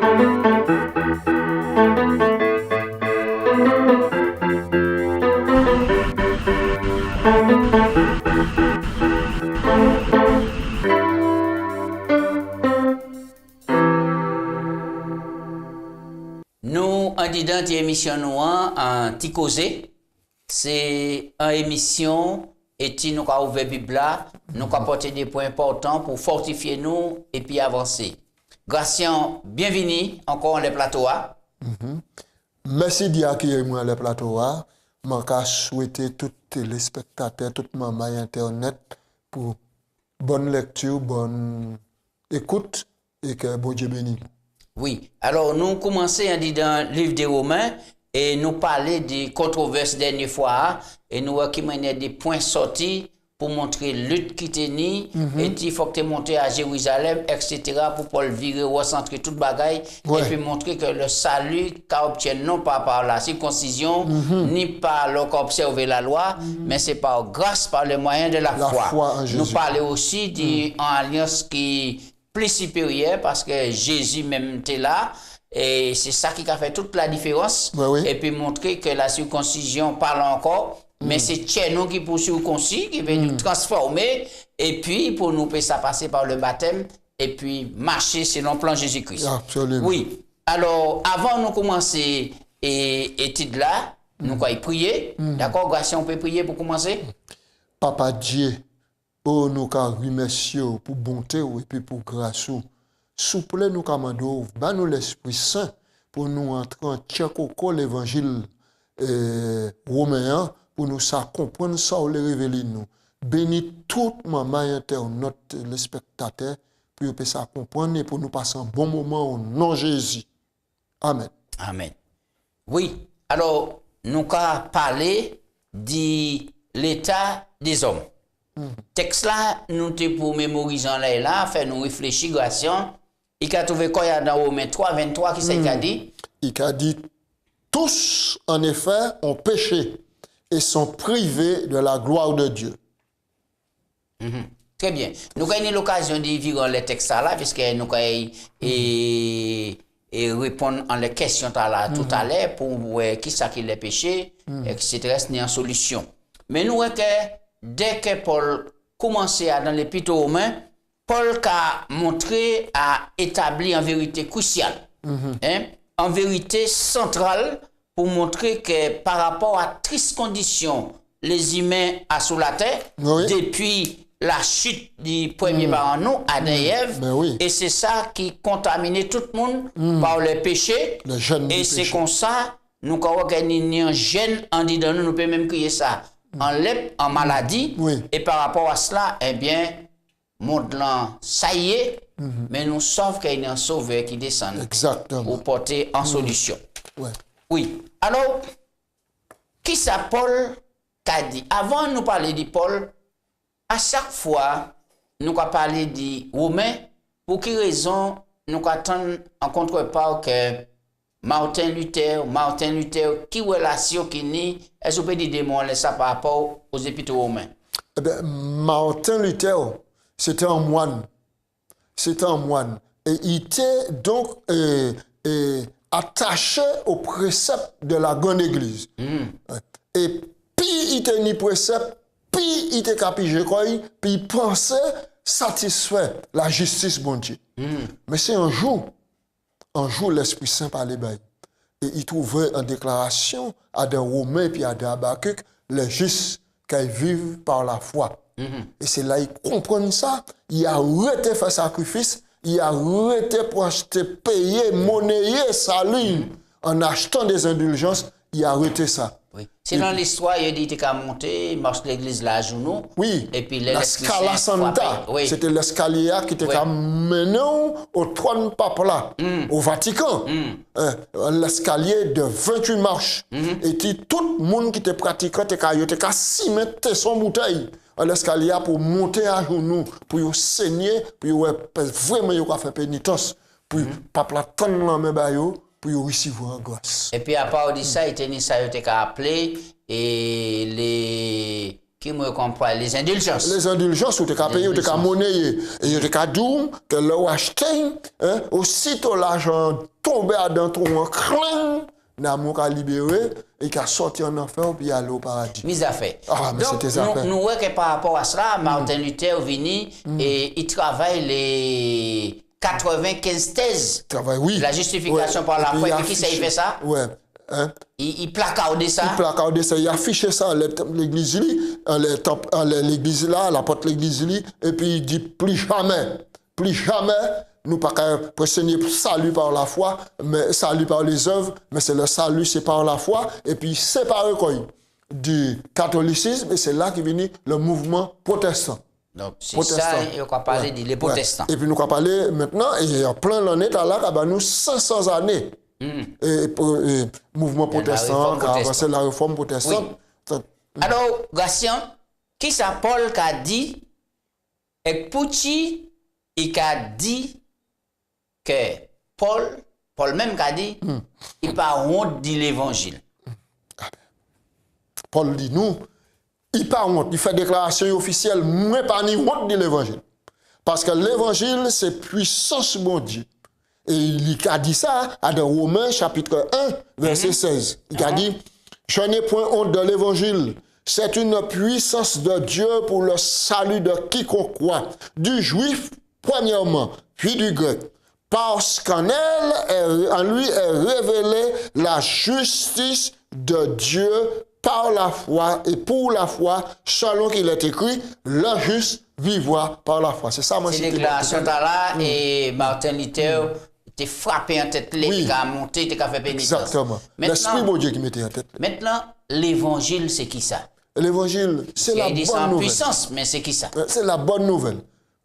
Nous, en disant cette émission en Ticosé, c'est une émission et nous avons ouvert la Bible, nous avons apporté des points importants pour fortifier nous et puis avancer. Gratien, bienvenue encore dans le plateau. Merci d'accueillir moi le plateau. Je souhaite tous les téléspectateurs, toute maman internet pour bonne lecture, bonne écoute et que bon Dieu bénisse. Oui, alors nous commençons à dire dans le livre des Romains et nous parler des controverses dernière fois et nous avons des points sortis pour montrer lutte qui tenait et il faut que tu montes à Jérusalem, etc. pour Paul virer, recentrer toute bagaille et puis montrer que le salut qu'a obtient non pas par la circoncision ni par le observer la loi, mais c'est par grâce, par le moyen de la foi. Nous parlons aussi d'une alliance qui plus supérieur parce que Jésus même était là et c'est ça qui a fait toute la différence et puis montrer que la circoncision parle encore mais c'est nous qui pour circoncis qui veut nous transformer et puis pour nous faire ça passer par le baptême et puis marcher selon le plan Jésus-Christ. Absolument. Oui. Alors avant de commencer étude là, nous allons prier. D'accord, Grâce, on peut prier pour commencer. Papa Dieu, oh, nous remercions pour bonté et puis pour grâce. Souple nous commandons, nous l'Esprit Saint pour nous entrer en tchèque l'évangile romain pour nous ça comprendre ça ou les révéler nous. Bénis toute maman internaute, les spectateurs pour que ça comprendre et pour nous passer un bon moment au nom de Jésus. Amen. Amen. Oui, alors nous allons parler de l'état des hommes. Texte là, nous te pour mémoriser là, faire nous réfléchir, Gratien. Il a trouvé quoi dans Romains 3, 23, qui c'est qu'il a dit? Il a dit, tous, en effet, ont péché et sont privés de la gloire de Dieu. Très bien. Nous avons eu l'occasion de vivre les textes là, puisque nous avons répondre à les questions tout à l'heure pour voir qui ça qui les péchés, etc. C'est une solution. Mais nous voyons que dès que Paul commençait dans l'Épître aux Romains, Paul a montré, a établi en vérité cruciale, en vérité centrale, pour montrer que par rapport à triste condition, les humains à sous la terre, depuis la chute du premier parent nous, Adam et Ève, et c'est ça qui contaminait tout le monde par le péché, et c'est comme ça, nous avons gagné un gène en disant nous pouvons même crier ça. En lèpre, en maladie, et par rapport à cela, eh bien, monde là, ça y est, mais nous savons qu'il y a un sauveur qui descend pour porter en solution. Oui. Alors, qui ça Paul qu'a dit? Avant de nous parler de Paul, à chaque fois, nous avons parlé de Romains, pour quelle raison nous attendons en contrebas que Martin Luther, qui relation qui n'est, est-ce que vous pouvez dire des mots ça par rapport aux épîtres romains? Martin Luther, c'était un moine. Et il était donc attaché aux préceptes de la grande église. Et puis il était ni précepte, puis il était capigé, puis il pensait satisfaire la justice bon Dieu. Mais c'est un jour, l'Esprit Saint parlait bas. Et il trouvait en déclaration à des Romains et à des Habakkuk, les justes qui vivent par la foi. Et c'est là qu'il comprend ça. Il a arrêté de faire sacrifice, il a arrêté pour acheter, payer, monnayer, salut. En achetant des indulgences, il a arrêté ça. Oui. C'est dans l'histoire, il dit qu'il a monté, il marche l'église là à genoux. Oui, et puis la Scala Santa, c'était l'escalier qui était mené au trône pape là, au Vatican. L'escalier de 28 marches. Et tout le monde qui était pratiquant, était qu'à cimenter son bouteille. L'escalier pour monter à genoux, pour saigner, pour vraiment faire pénitence, pour pape là tendre la main pour recevoir grâce. Et puis à part de ça, il était appelé et les qui me comprend les indulgences. Les indulgences, ou te ka payer, ou te ka monnayer. Et te ka dou, que le acheté, aussitôt l'argent tombé dans ton clan, n'a ka libéré, et qu'a sorti en enfer, puis aller au paradis. Mise à fait. Ah, mais donc, c'était affaires. nous voyons que par rapport à cela, Martin Luther vini et il travaille les 95 thèses. Travail, oui. La justification par la foi. Et qui ça, il fait ça? Ouais. Hein? Il placarde ça. Il placarde ça, il affiche ça à l'église, l'église là, à la porte de l'église, et puis il dit plus jamais, nous pas pressionner salut par la foi, mais salut par les œuvres, mais c'est le salut, c'est par la foi, et puis séparer quoi du catholicisme, et c'est là qu'est venu le mouvement protestant. Donc, c'est ça, il va parler des protestants. Et puis nous allons parler maintenant, et en plein l'année, là, nous 500 années. Et mouvement protestant, c'est la réforme protestante. Oui. Alors, Gratien, qui ça Paul qui a dit, et Pouchi, il a dit que Paul même qui a dit, il pas honte de l'évangile. Paul dit nous, il pas honte, il fait déclaration officielle, moi pas ni honte de l'évangile. Parce que l'évangile, c'est puissance mon Dieu. Et il a dit ça dans Romains chapitre 1, verset 16. Il a dit, je n'ai point honte de l'évangile. C'est une puissance de Dieu pour le salut de quiconque croit, du juif premièrement, puis du grec. Parce qu'en lui est révélée la justice de Dieu par la foi et pour la foi, selon qu'il est écrit, le juste vivra par la foi. C'est ça, moi, c'est déclaration là et Martin Luther t'es frappé en tête, il a monté, il a fait pénitence. Exactement. L'esprit de Dieu qui mettait en tête. Maintenant, l'évangile, c'est qui ça? L'évangile, c'est la bonne nouvelle. Puissance, mais c'est qui ça? C'est la bonne nouvelle.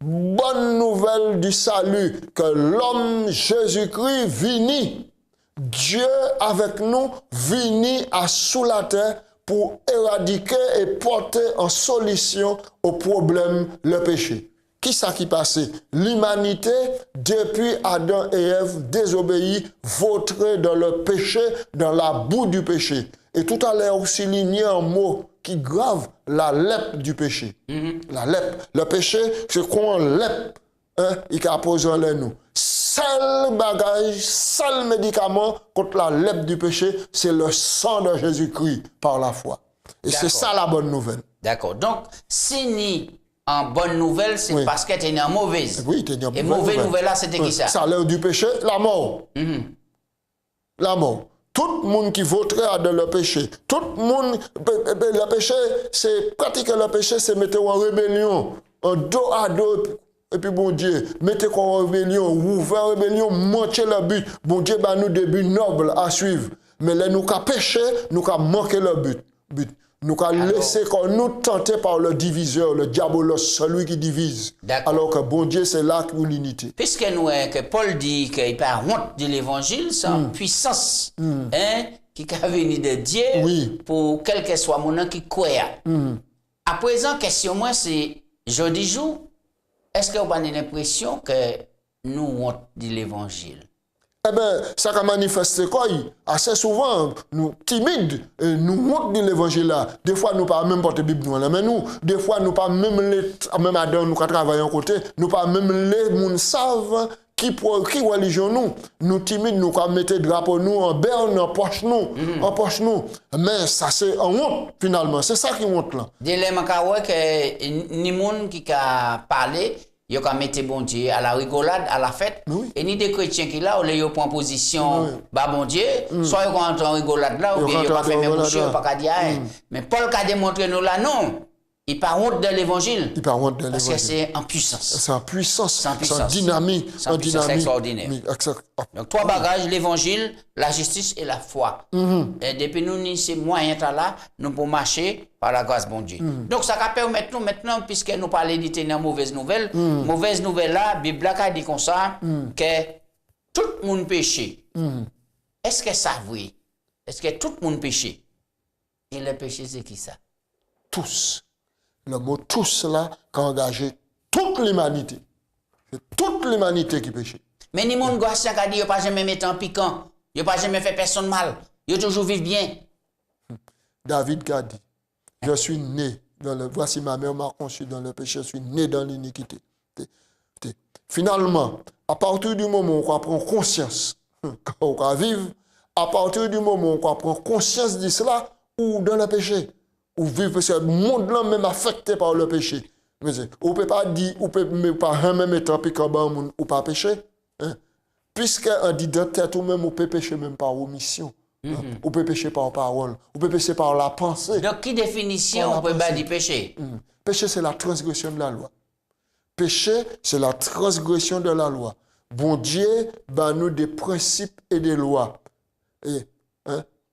Bonne nouvelle du salut, que l'homme Jésus-Christ vini, Dieu avec nous, vini à sous la terre pour éradiquer et porter en solution au problème le péché. Qui ça qui passait? L'humanité, depuis Adam et Ève, désobéit, vautré dans le péché, dans la boue du péché. Et tout à l'heure aussi ligné un mot qui grave, la lèpre du péché. La lèpre. Le péché, c'est qu'on lèpre, il a posé en nous. Seul bagage, seul médicament contre la lèpre du péché, c'est le sang de Jésus-Christ par la foi. Et c'est ça la bonne nouvelle. D'accord. Donc, si ni en bonne nouvelle, c'est parce que tu es en mauvaise. Oui, tu es en mauvaise. Et mauvaise nouvelle là, c'était qui ça? Ça l'heure du péché, la mort. La mort. Tout le monde qui voterait dans le péché. Tout le monde, le péché, c'est pratiquer le péché, c'est mettre en rébellion, en dos à dos. Et puis, bon Dieu, mettez en rébellion, ouvert rébellion, manquez le but. Bon Dieu, bah, nous des buts nobles à suivre. Mais là, nous avons péché, nous avons manqué le but. Nous avons laissé nous tenter par le diviseur, le diabolos, celui qui divise. Alors que bon Dieu, c'est là pour l'unité. Puisque nous, que Paul dit qu'il n'y a pas honte de l'évangile, c'est une puissance qui est venue de Dieu pour quel que soit mon nom qui croit. À présent, question moi, c'est jeudi jour, est-ce que vous avez l'impression que nous honte de l'évangile? Eh bien, ça a manifesté quoi? Assez souvent, nous timides, nous honte de l'évangile là. Des fois, nous pas même porter Bible nous, mais nous, des fois, nous pas même même Adam, nous travaillons à côté, nous pas même les gens savent qui religion nous timides, nous mettons drapeau nous en berne, en poche nous, mais ça c'est en honte finalement, c'est ça qui honte là. Dilemme que ni monde qui a parlé. Yo ka mette bon Dieu à la rigolade, à la fête. Et ni des chrétiens qui là, ou les yo prend position, bah bon Dieu, soit yo rentre en rigolade là, ou bien yo pas fait même bouche, pas qu'à dire rien. Mais Paul a démontré nous là, non. Il pas honte de l'évangile. Il pas honte de l'évangile. Parce que c'est en puissance. C'est en puissance. C'est en dynamique. C'est en puissance extraordinaire. Donc, trois bagages, l'évangile, la justice et la foi. Et depuis nous, c'est moyen là, nous pour marcher par la grâce bon Dieu. Donc, ça permet nous maintenant, puisque nous parlons de mauvaise nouvelle, mauvaise nouvelle là, la Bible a dit comme ça, que tout le monde péché. Est-ce que ça vrai? Est-ce que tout le monde péché? Et le péché, c'est qui ça? Tous. Le mot tous là, qui a engagé toute l'humanité. C'est toute l'humanité qui péché. Mais ni moun Gratien qui a dit, il n'a pas jamais mis en piquant, il n'a pas jamais fait personne mal, il toujours vivre bien. David qui a dit, je suis né Voici ma mère m'a conçu dans le péché, je suis né dans l'iniquité. Finalement, à partir du moment où on prend conscience, quand on va vivre, à partir du moment où on prend conscience de cela, ou dans le péché, ou vivre ce monde-là même affecté par le péché. On ne peut pas dire, on peut pas même être ou pas pécher. Hein? Puisque on dit dans tête ou même, on peut pécher même par omission. On peut pécher par parole, on peut pécher par la pensée. Donc, qui définition on peut pas dire péché? Péché, c'est la transgression de la loi. Péché, c'est la transgression de la loi. Bon Dieu, nous des principes et des lois. Et,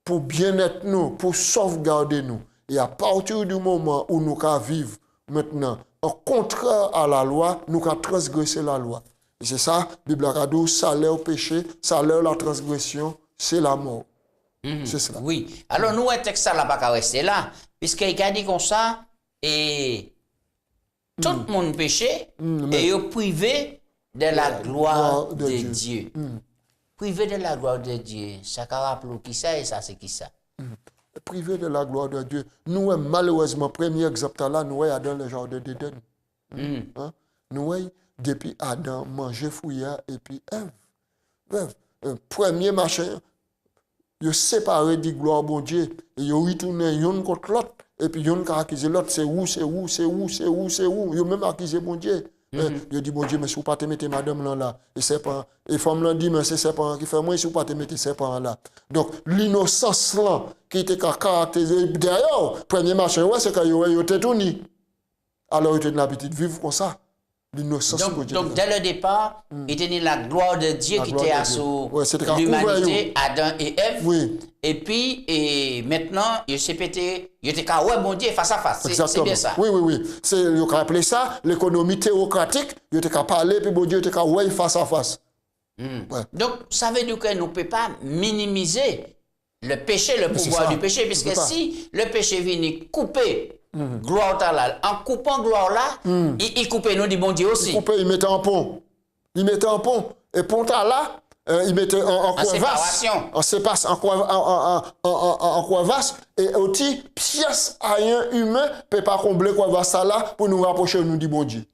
pour bien-être nous, pour sauvegarder nous. Et à partir du moment où nous vivons maintenant en contraire à la loi, nous avons transgressé la loi. Et c'est ça, la Bible a dit, salaire au péché, salaire la transgression, c'est la mort. C'est cela. Oui. Alors, nous, un texte, ça n'a pas qu'à rester là, puisqu'il a dit comme ça, et tout le monde péché, et il est privé de la gloire de Dieu. Privé de la gloire de Dieu, ça rappelle qui ça et ça c'est qui ça? Privé de la gloire de Dieu. Nous, malheureusement, premier exemple là, nous, dans le jardin d'Éden. Nous, depuis Adam, manger fouillard et puis Ève. Premier machin, ils séparé de gloire bon Dieu, et ils retourné l'un contre l'autre, et puis ils ont accusé l'autre, c'est où. Ils ont même accusé bon Dieu. Ils dit bon Dieu, mais si vous ne pas te mettre madame là, et serpent, et femme là dit, mais c'est serpent qui fait moi, si vous ne pas te mettre serpent là. Donc, l'innocence là, qui était caractérisée d'ailleurs, premier machin, c'est quand ils étaient tournés. Alors, ils étaient l'habitude de vivre comme ça. L'innocence. Donc, dès le départ, il était la gloire de Dieu qui était sous l'humanité, Adam et Ève. Oui. Et puis, maintenant, il s'est pété, il était qu'à bon Dieu face à face. C'est bien ça. Oui. Il a appelé ça l'économie théocratique. Il était qu'à parler, puis bon Dieu était qu'à face à face. Ouais. Donc, ça veut dire que nous ne pouvons pas minimiser le péché, le pouvoir du péché, puisque si le péché vient couper gloire là, en coupant gloire là, il coupe nous du bon Dieu aussi. Il mettait en pont. Et pont là, il mettait en crevasse. En séparation. En crevasse. Et aussi, pièce à rien humain ne peut pas combler crevasse là pour nous rapprocher nous du bon Dieu.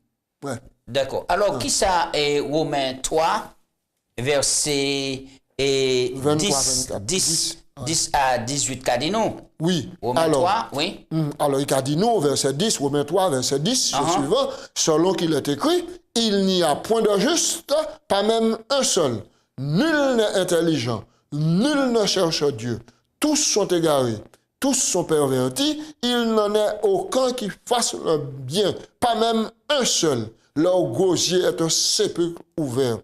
Ouais. D'accord. Alors, qui ça est Romains 3, verset 10 à 18 qu'a dit nous? Oui. Romains 3, oui. Alors, il a dit nous, verset 10, Romains 3, verset 10, suivant, selon qu'il est écrit, il n'y a point de juste, pas même un seul. Nul n'est intelligent, nul ne cherche Dieu. Tous sont égarés, tous sont pervertis, il n'en est aucun qui fasse le bien, pas même un seul. Leur gosier est un sépulcre ouvert.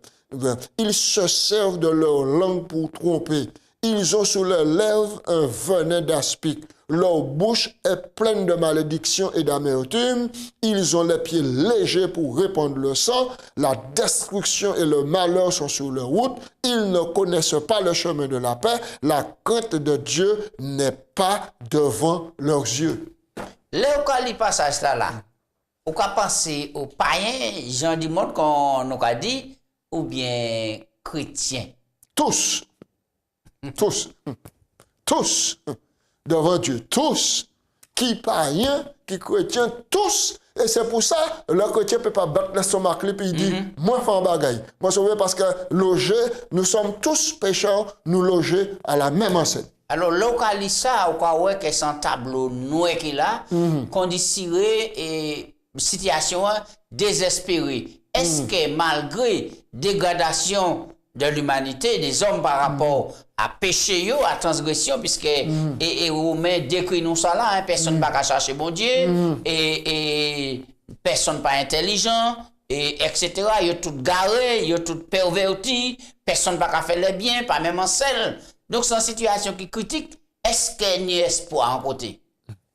Ils se servent de leur langue pour tromper. Ils ont sous leurs lèvres un venin d'aspic. Leur bouche est pleine de malédiction et d'amertume. Ils ont les pieds légers pour répandre le sang. La destruction et le malheur sont sur leur route. Ils ne connaissent pas le chemin de la paix. La crainte de Dieu n'est pas devant leurs yeux. Le passage là, on peut penser aux païens, gens du monde qu'on nous a dit, ou bien chrétiens. Tous devant Dieu, tous, qui païens, qui chrétiens, tous. Et c'est pour ça, le chrétien ne peut pas battre l'estomac et puis il dit, moi, je fais un bagaille. Moi, je veux parce que loger, nous sommes tous pécheurs, nous loger à la même enseigne. Alors, localisa, ou quoi, ouais, que son tableau noir qu'il a, qu'on dit ciré et situation désespérée. Est-ce que malgré dégradation de l'humanité, des hommes par rapport à péché, à transgression, puisque et Romain décrit nous ça là, personne ne va chercher bon Dieu, et personne pas intelligent, et etc. Il est tout garé, il est tout perverti, personne ne va faire le bien, pas même en seul. Donc c'est une situation qui est critique. Est-ce qu'il y a espoir en côté?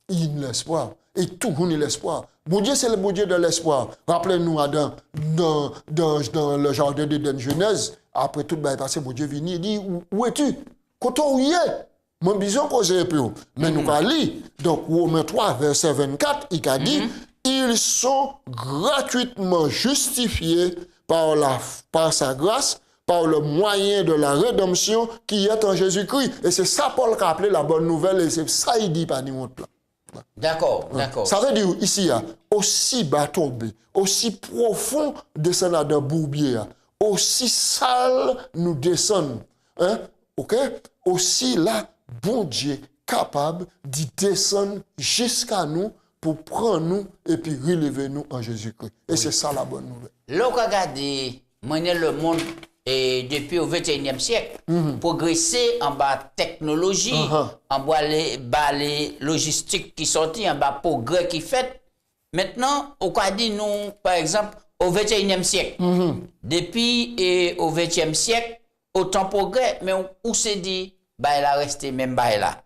Il y a l'espoir. Et tout le monde a l'espoir. Bon Dieu, c'est le bon Dieu de l'espoir. Rappelez-nous, Adam, dans le jardin d'Éden Genèse, après tout le passé, bon Dieu vient et dit, où es-tu? Quand on y est, mon bison cause un peu. Mais nous allons lire. Donc, Romains 3, verset 24, il a dit, ils sont gratuitement justifiés par sa grâce, par le moyen de la rédemption qui est en Jésus-Christ. Et c'est ça Paul a appelé la bonne nouvelle, et c'est ça il dit par nous. D'accord, d'accord. Ça veut dire ici, aussi bas tombé, aussi profond descendre dans bourbier, aussi sale nous descendre. Hein? OK? Aussi là, bon Dieu capable d'y descendre jusqu'à nous pour prendre nous et puis relever nous en Jésus-Christ. Et c'est ça la bonne nouvelle. Là, regardez, le monde depuis au 21e siècle, progresser en bas technologie, en bas les logistiques qui sortent, en bas progrès qui fait. Maintenant, on a dit nous, par exemple, au 21e siècle, depuis au 20e siècle, autant progrès, mais où s'est dit, bah, il a resté même bah, là.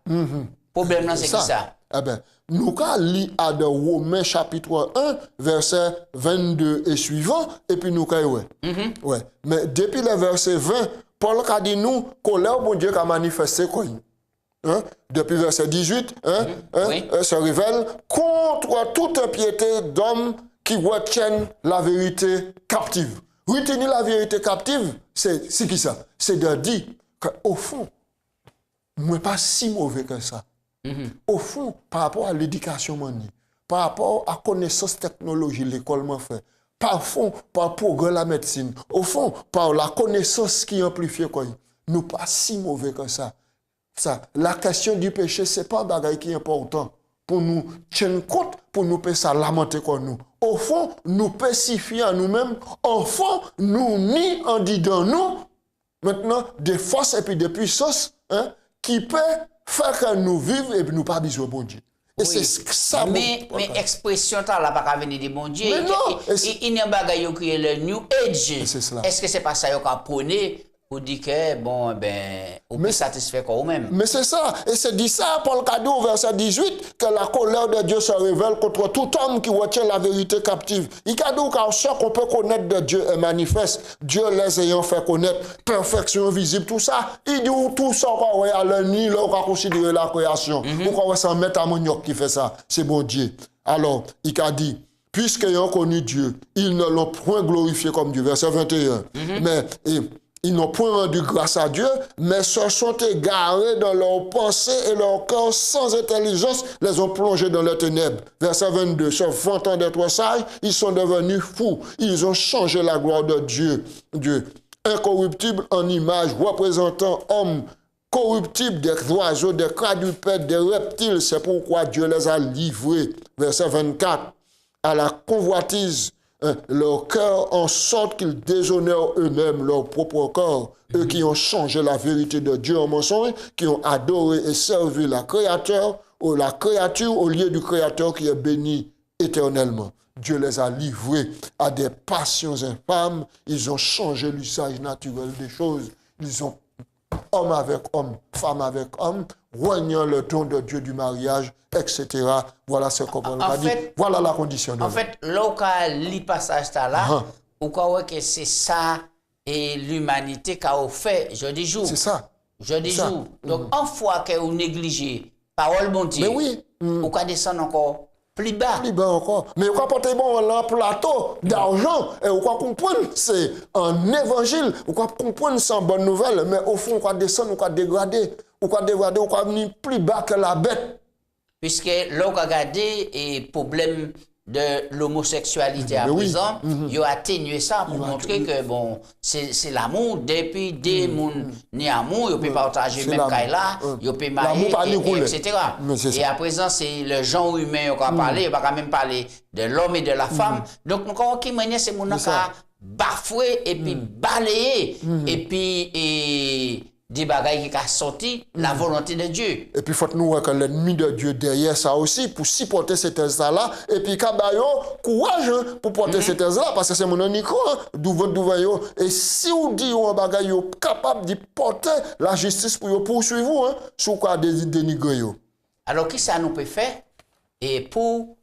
Problème, c'est qui ça? Eh bien, nous allons lire à Romains chapitre 1, verset 22 et suivant, et puis nous allons ouais. Mais depuis le verset 20, Paul a dit nous, colère bon Dieu a manifesté quoi. Hein? Depuis verset 18, se révèle contre toute impiété d'hommes qui retiennent la vérité captive. Retenir la vérité captive, c'est qui ça? C'est de dire qu'au fond, moi pas si mauvais que ça. Au fond, par rapport à l'éducation, par rapport à la connaissance technologie, l'école m'a fait, par fond, par progrès la médecine, au fond, par la connaissance qui amplifie quoi, nous pas si mauvais que ça. La question du péché, c'est pas un bagage qui est important pour nous tenir compte, pour nous faire ça lamenter comme nous. Au fond, nous pacifier à nous-mêmes, au fond, nous ni en disant nous, maintenant, des forces et puis des puissances qui peuvent faire que nous vivons et puis nous pas besoin de bon Dieu. Et c'est ça. Mais expression là pas venir de bon Dieu. Mais non. Il y a un bagage qui est le New Age. Est-ce que c'est pas ça qu'on a prôné pour dire que bon ben on peut satisfaire quand même. Mais c'est ça. Et c'est dit ça Paul Cadeau au verset 18 que la colère de Dieu se révèle contre tout homme qui retient la vérité captive. Il a dit qu'on peut connaître de Dieu est manifeste. Dieu les ayant fait connaître, perfection visible, tout ça. Il dit tout ça qu'on a le nid, là, on va considérer la création. Pourquoi c'est un métamoniaque qui fait ça? C'est bon Dieu. Alors, il a dit, puisqu'ayant connu Dieu, ils ne l'ont point glorifié comme Dieu. Verset 21. Mais ils n'ont point rendu grâce à Dieu, mais se sont égarés dans leurs pensées et leur cœur sans intelligence les ont plongés dans les ténèbres. Verset 22. Se vantant d'être sages, ils sont devenus fous. Ils ont changé la gloire de Dieu. Incorruptible en image, représentant homme corruptible, des oiseaux, des quadrupèdes, des reptiles. C'est pourquoi Dieu les a livrés. Verset 24. À la convoitise, leur cœur en sorte qu'ils déshonorent eux-mêmes leur propre corps. Eux qui ont changé la vérité de Dieu en mensonge, qui ont adoré et servi la créature au lieu du Créateur qui est béni éternellement. Dieu les a livrés à des passions infâmes. Ils ont changé l'usage naturel des choses. Ils ont homme avec homme, femme avec homme, roignant le don de Dieu du mariage, etc. Voilà ce qu'on a dit. Voilà la condition. En fait, là, le passage là, on croit que c'est ça et l'humanité qui a fait jeudi jour. C'est ça. Jeudi jour. Donc, en fois que vous négligez parole bon Dieu, on peut descendre encore plus bas. Plus bas encore. Mais on peut porter un plateau d'argent et on peut comprendre c'est un évangile. On peut comprendre c'est une bonne nouvelle. Mais au fond, on peut descendre, on peut dégrader. On peut venir plus bas que la bête. Puisque là, on a regardé le problème de l'homosexualité à présent, il a atténué ça pour montrer que bon, c'est l'amour. Depuis des gens ni amour, ils peuvent partager même là, ils peuvent marier, etc. Et à présent, c'est le genre humain qu'on a parlé, on va quand même parler de l'homme et de la femme. Donc, nous avons qui manière c'est mon cas bafoué et puis balayé et puis des bagailles qui ont sorti la volonté de Dieu. Et puis, il faut nous voir que l'ennemi de Dieu derrière ça aussi, pour supporter cette thèse-là, et puis, Kabayo, courage pour porter cette thèse-là, parce que c'est mon unique, et si vous dites un bagaille capable de porter la justice pour poursuivre vous, sur quoi dénigrer. Alors, qui ça nous peut faire et pour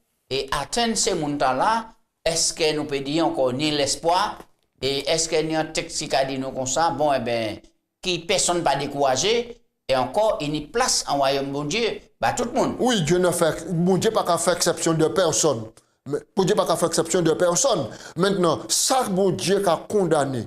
atteindre ces montants-là, est-ce que nous peut dire encore ni l'espoir, et est-ce qu'il y a un texte qui a dit nous comme ça, bon, eh bien, qui personne pas découragé et encore il y a place en royaume de Dieu bah tout le monde. Oui, Dieu ne fait bon Dieu pas qu'à faire exception de personne. Mais bon Dieu pas qu'à faire exception de personne. Maintenant, ça bon Dieu qu'a condamné.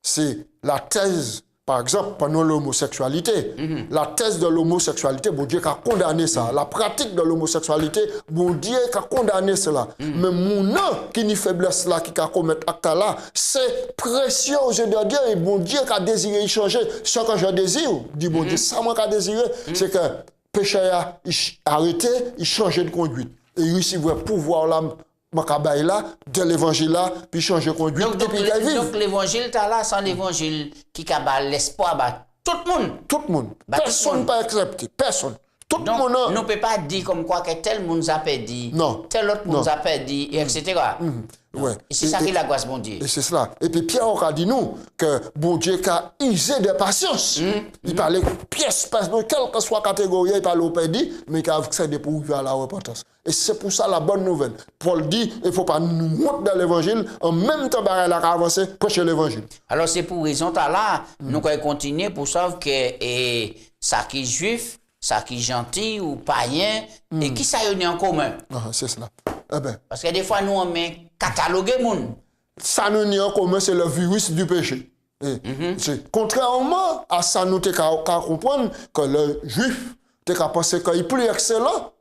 C'est la thèse par exemple, pendant l'homosexualité, la thèse de l'homosexualité, bon Dieu a condamné ça. La pratique de l'homosexualité, bon Dieu a condamné cela. Mais mon nom qui n'y faiblesse là, qui a commis acte là, c'est précieux aux yeux de Dieu. Et bon Dieu a désiré y changer. Ce que je désire, dit bon Dieu, ça moi qu'a désiré, c'est que péché a arrêté, il changeait de conduite. Et il recevait le pouvoir là, de l'évangile là, puis changer de conduite. Donc l'évangile, tu as là, sans l'évangile qui a l'espoir, tout le monde. Tout le monde. Personne pas accepté. Personne. Tout le monde. On ne peut pas dire comme quoi que tel monde a perdu, tel autre monde a perdu, etc. Ouais. Et c'est ça qui est la grâce, bon Dieu. Et c'est cela. Et puis Pierre a dit nous que bon Dieu a usé de patience. Il parlait pièce, quelle que soit la catégorie, il parlait au perdu, mais il a accédé pour vivre à la repentance. Et c'est pour ça la bonne nouvelle. Paul dit, il ne faut pas nous monter dans l'évangile, en même temps, il a avancé, prêcher l'évangile. Alors c'est pour raison là, nous allons continuer pour savoir que ça qui est juif, ça qui est gentil ou païen, et qui ça y a en commun. C'est cela. Eh ben, parce que des fois, nous, on met cataloguer les gens. Ça nous y a en commun, c'est le virus du péché. Contrairement à ça, nous devons comprendre que le juif, il a pensé qu'il est plus excellent,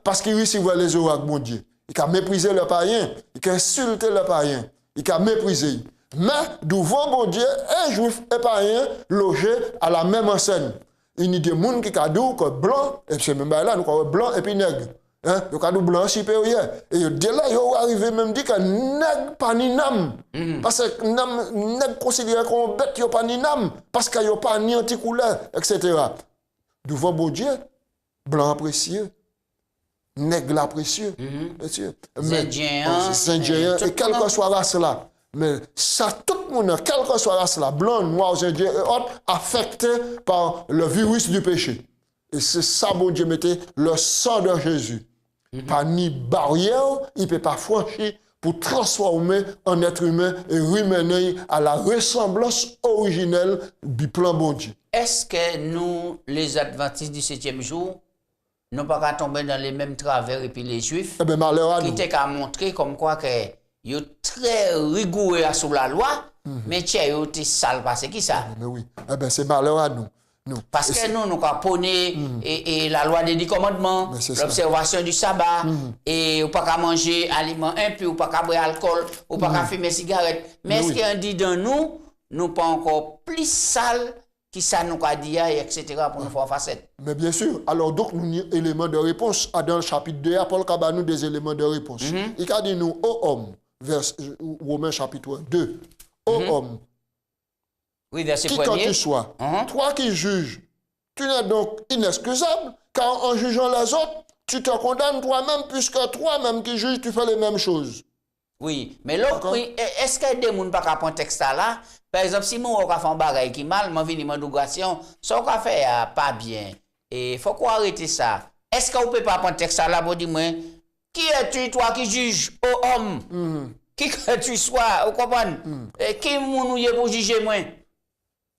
parce qu'il recevait les oracles, mon Dieu. Il a méprisé le païen, il a insulté le païen, il a méprisé. Mais, devant mon Dieu, un juif et païen logés à la même enseigne. Il y a des gens qui ont dit que blanc, et c'est même là, nous avons blanc et puis nègre. Donc, il y a blanc supérieur. Et de là, il est arrivé même dire que nègre pas ni nam. Parce que nègre considéré comme bête, il n'y a pas ni nam. Parce qu'il n'y a pas ni anticouleur, etc. Devant bon Dieu, blanc précieux, nègre précieux. C'est Indien. Et quelle que soit la race là. Mais ça, tout le monde, quelle que soit la race là, blanc, noir, indien et autres, affecté par le virus du péché. Et c'est ça, bon Dieu, mettait le sang de Jésus. Pas ni barrière, il ne peut pas franchir pour transformer un être humain et ramener à la ressemblance originelle du plan bon Dieu. Est-ce que nous, les adventistes du 7e jour, nous ne pouvons pas tomber dans les mêmes travers et puis les juifs, eh bien, malheur à qui nous. t'ont montré comme quoi que ils sont très rigoureux sous la loi, mais ils sont sales parce que ça. Mais oui, eh bien, c'est malheur à nous. Parce que nous avons poney et la loi des 10 commandements, l'observation du sabbat, et on ne peut pas manger aliments impurs, on ne peut pas boire alcool, on ne peut pas fumer cigarette. Mais est-ce qu'on dit dans nous, nous pas encore plus sales qui ça nous a dit, etc. pour nous faire facette? Mais bien sûr. Alors, donc, nous avons éléments de réponse. Dans le chapitre 2, Paul a nous des éléments de réponse. Il a dit nous, ô homme, Romains chapitre 2, ô homme, oui, verset qui premier. quand tu sois, toi qui juges, tu n'es donc inexcusable, car en jugeant les autres, tu te condamnes toi-même, puisque toi-même qui juges, tu fais les mêmes choses. Oui, mais l'autre, oui, est-ce que des gens ne peuvent pas prendre texte là? Par exemple, si moi, on fait un bagage qui mal, je viens de m'en ça qu'on fait pas bien. Et il faut qu'on arrête ça. Est-ce qu'on ne peut pas prendre texte là pour dire, qui es-tu, toi qui juges, ô homme? Qui que tu sois, vous comprenez? Qui est pour juger moi?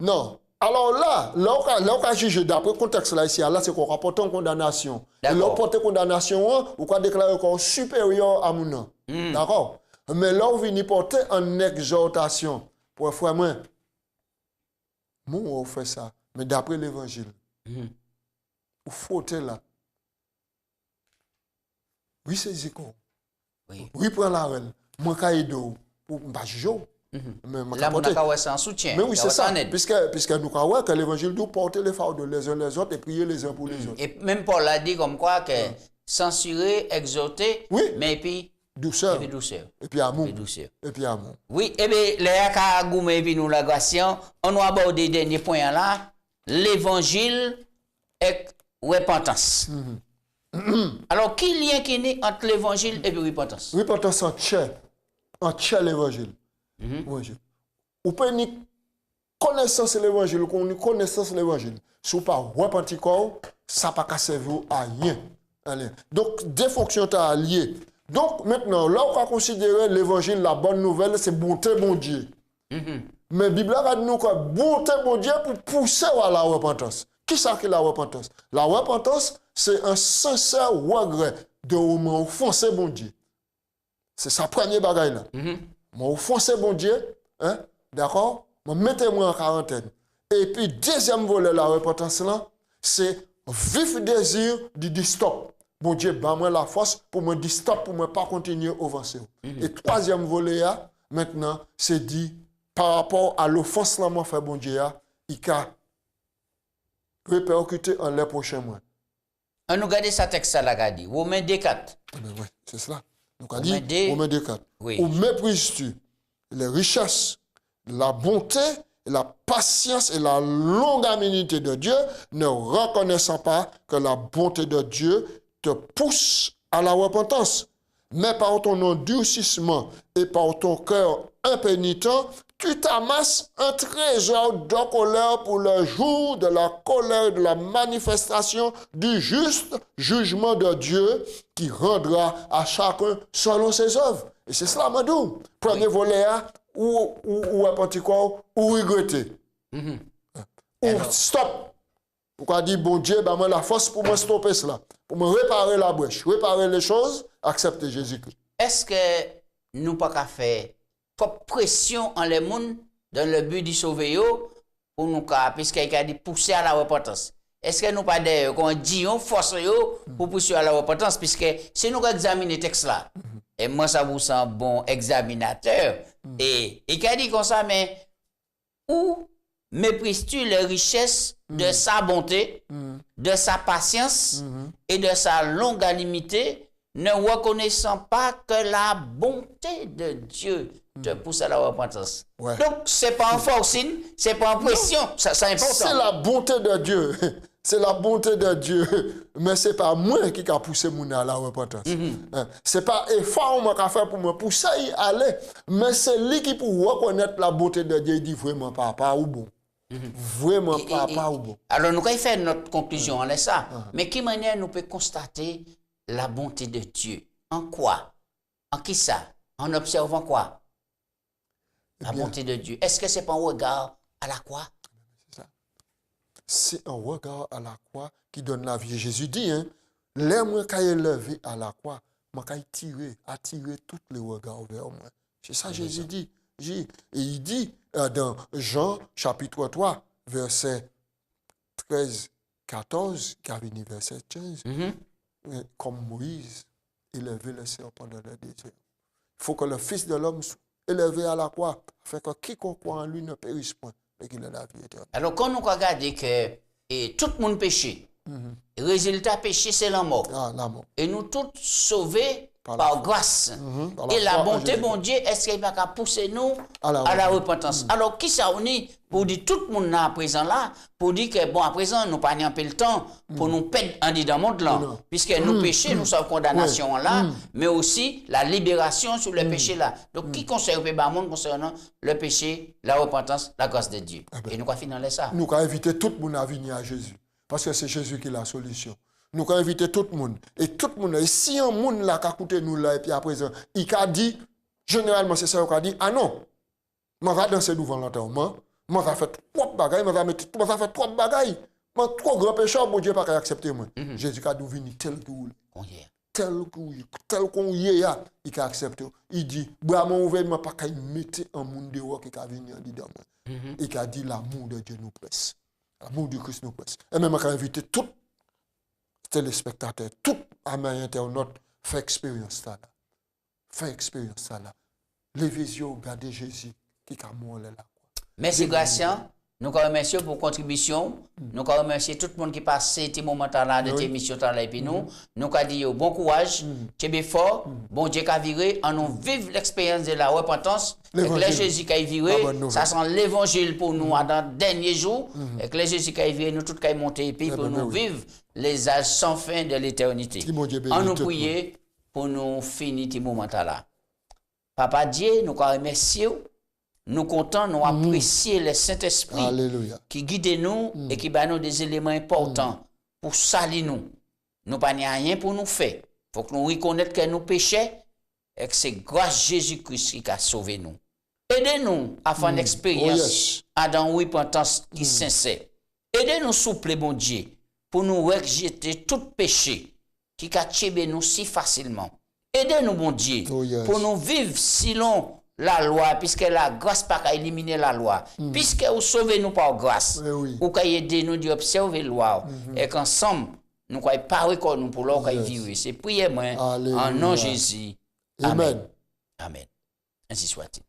Non. Alors là on a jugé d'après le contexte là ici, là c'est qu'on rapporte une condamnation. Et là, porter condamnation, on va déclarer qu'on supérieur à mon. D'accord? Mais là, on vient porter en exhortation. Pour frère, moi, on fait ça. Mais d'après l'évangile, vous fautez là. Oui, c'est Ziko. Oui, prends la reine. Moi, je vais pour me juger. Là, on a un soutien. Mais oui, c'est ça. Puisque nous croyons que l'évangile doit porter les fardeaux les uns les autres et prier les uns pour les autres. Et même Paul a dit comme quoi que censurer, exhorter, mais puis douceur. Et puis douceur. Et puis amour. Et puis amour. Oui, et bien, les cas goumé puis nous la grâce, on a abordé le dernier point là, l'évangile et repentance. Alors, quel lien qui est entre l'évangile et puis repentance? Repentance en tient l'évangile. Ou peut ni connaissance de l'évangile, qu'on ni connaissance de l'évangile. Si vous pas repentir corps, ça pas servir à rien. Allez. Donc deux fonctions sont liées. Donc maintenant, là on va considérer l'évangile, la bonne nouvelle, c'est bonté bon Dieu. Mais la Bible a dit nous que bonté bon Dieu pour pousser à la repentance. Qui ça qui est la repentance? La repentance, c'est un sincère regret de m'offenser bon Dieu. C'est sa première bagaille là. Moi, offenser bon Dieu, d'accord? Moi, mettez-moi en quarantaine. Et puis, deuxième volet, la repentance, là, c'est vif désir de dire stop. Bon Dieu, bah moi la force pour me dire stop, pour me pas continuer à avancer. Et troisième volet, là, maintenant, c'est dit, par rapport à l'offense, là, moi, fait bon Dieu, il a répercuté en les prochains mois. On nous regarde ça texte là, regardez. Romains 2:4. Oui, c'est cela. Donc, on dit, Romains 2:4. Oui. Où méprises-tu les richesses, la bonté, la patience et la longanimité de Dieu, ne reconnaissant pas que la bonté de Dieu te pousse à la repentance. Mais par ton endurcissement et par ton cœur impénitent, tu t'amasses un trésor de colère pour le jour de la colère et de la manifestation du juste jugement de Dieu qui rendra à chacun selon ses œuvres. Et c'est cela, Madou. Premier volet, ou quoi, ou regretter. Ou stop. Pourquoi dire, bon Dieu, ben moi la force pour me stopper cela, pour me réparer la brèche, réparer les choses, accepter Jésus-Christ. Est-ce que nous pas qu'à faire trop pression en les mondes dans le but de sauver eux pour nous puisqu'il a dit pousser à la repentance? Est-ce que nous pas d'ailleurs qu'on dit on force eux pour pousser à la repentance puisque si nous examinons le texte là et moi ça vous sent bon examinateur et il a dit comme ça mais où méprises-tu les richesses de sa bonté, de sa patience et de sa longanimité, ne reconnaissant pas que la bonté de Dieu te pousse à la repentance. Ouais. Donc, c'est pas en forcing, c'est pas en pression, ça c'est important. C'est la bonté de Dieu. C'est la bonté de Dieu. Mais ce n'est pas moi qui a poussé mon à la repentance. Ce n'est pas effort que je fait pour me pousser à aller. Mais c'est lui qui peut reconnaître la bonté de Dieu. Il dit vraiment papa ou bon. Vraiment papa ou bon. Alors, nous allons faire notre conclusion en ça. Mais quelle manière nous pouvons constater la bonté de Dieu? En quoi? En qui ça? En observant quoi? La bonté de Dieu. Est-ce que ce n'est pas un regard à la croix? C'est un regard à la croix qui donne la vie. Jésus dit, hein, l'aime qui est levé à la croix, moi qui attirer tous les regards vers moi. C'est ça Jésus dit. Et il dit dans Jean chapitre 3, verset 13, 14, qui a venu verset 15, comme Moïse élevé le serpent dans le désert. Il faut que le Fils de l'homme soit élevé à la croix, afin que quiconque croit en lui ne périsse point. Alors, quand nous regardons que tout le monde péché, le résultat péché, c'est la mort. La mort. Et nous tous sauvés par grâce. Et la bonté, bon Dieu, est-ce qu'il va pousser nous à la repentance? Alors, qui ça on est pour dire tout le monde à présent là, pour dire que bon, à présent, nous pas un peu le temps pour nous perdre en dit dans le monde là, puisque nous péchés, nous sommes condamnation là, mais aussi la libération sur le péché là. Donc, qui conserve le monde concernant le péché, la repentance, la grâce de Dieu? Et nous, quoi finir ça? Nous, avons invité tout le monde à venir à Jésus, parce que c'est Jésus qui est la solution. Nous avons invité tout le monde. Et tout le monde, et si un monde là qui a écouté nous là, et puis à présent, il a dit, généralement c'est ça qu'il a dit, ah non, je vais danser devant l'enterrement, je vais faire trois bagailles, je vais faire trois bagailles. Je suis trop grand pécheur, mon Dieu, pas accepter moi. Jésus a dit, venir tel qu'on y est, il a accepté. Il dit, mon ouvertement, pas qu'il mette un monde dehors qui a venu dedans. Il a dit, l'amour de Dieu nous presse. L'amour de Christ nous presse. Et même, il a invité tout téléspectateurs, tout amis internautes, fait expérience ça là. Fait expérience ça là. Les visions, regardez Jésus qui a mouru là. Merci Gracien. Nous remercions pour contribution. Nous remercions tout le monde qui passe ces moments là de tes émissions là et puis nous avons dit bon courage, tu es bien fort, bon Dieu qui a viré, en nous vivre l'expérience de la repentance. Et que le Jésus qui a viré, ça sent l'évangile pour nous dans les derniers jours. Et que le Jésus qui a viré, nous tous qui monter et puis pour nous vivre les âges sans fin de l'éternité. En nous prier pour nous finir ces moments là. Papa Dieu, nous remercions. Nous comptons, nous apprécions le Saint-Esprit qui guide nous et qui donne nous des éléments importants pour salir nous. Nous n'avons rien pour nous faire. Il faut que nous reconnaissions que nous péchons et que c'est grâce à Jésus-Christ qui a sauvé nous. Aidez-nous à faire une expérience à dans repentance qui sincère. Aidez-nous, souple, bon Dieu, pour nous rejeter tout péché qui a tué nous si facilement. Aidez-nous, bon Dieu, pour nous vivre si long la loi, puisque la grâce pas qu'à éliminer la loi, puisque vous sauvez nous par grâce, ou qu'à aider nous d'observer la loi, et qu'ensemble, nous ne pas reconnaître nous pour l'or vivre. C'est prier moi, en nom de Jésus. Amen. Amen. Ainsi soit-il.